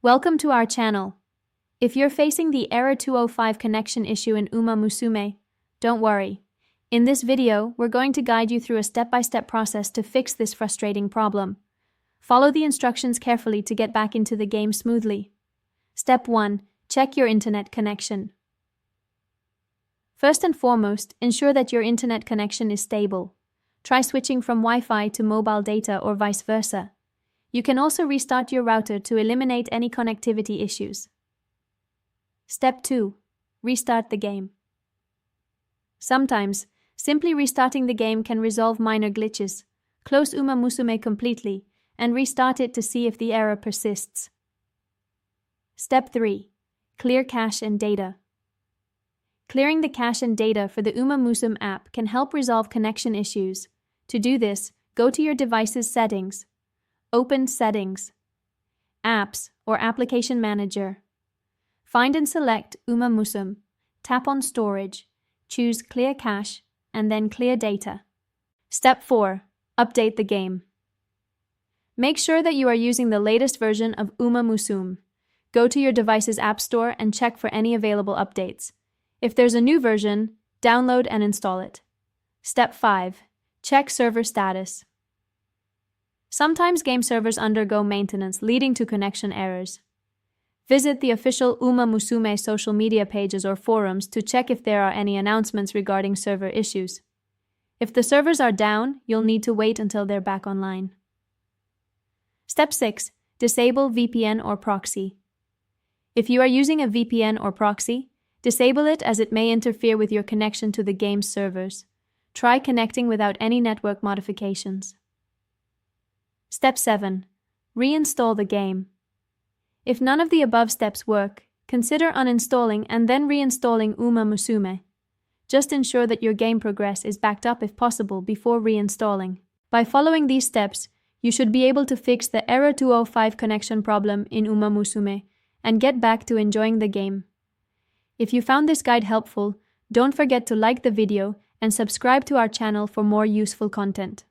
Welcome to our channel. If you're facing the error 205 connection issue in Musume, don't worry. In this video, we're going to guide you through a step-by-step process to fix this frustrating problem. Follow the instructions carefully to get back into the game smoothly. Step 1. Check your internet connection. First and foremost, ensure that your internet connection is stable. Try switching from Wi-Fi to mobile data or vice versa. You can also restart your router to eliminate any connectivity issues. Step 2. Restart the game. Sometimes, simply restarting the game can resolve minor glitches. Close Musume completely and restart it to see if the error persists. Step 3. Clear cache and data. Clearing the cache and data for the Musume app can help resolve connection issues. To do this, go to your device's settings. Open Settings, Apps or Application Manager. Find and select Musume, tap on Storage, choose Clear Cache, and then Clear Data. Step 4. Update the game. Make sure that you are using the latest version of Musume. Go to your device's App Store and check for any available updates. If there's a new version, download and install it. Step 5. Check server status. Sometimes game servers undergo maintenance, leading to connection errors. Visit the official Musume social media pages or forums to check if there are any announcements regarding server issues. If the servers are down, you'll need to wait until they're back online. Step 6. Disable VPN or proxy. If you are using a VPN or proxy, disable it as it may interfere with your connection to the game's servers. Try connecting without any network modifications. Step 7. Reinstall the game. If none of the above steps work, consider uninstalling and then reinstalling Musume. Just ensure that your game progress is backed up if possible before reinstalling. By following these steps, you should be able to fix the error 205 connection problem in Musume and get back to enjoying the game. If you found this guide helpful, don't forget to like the video and subscribe to our channel for more useful content.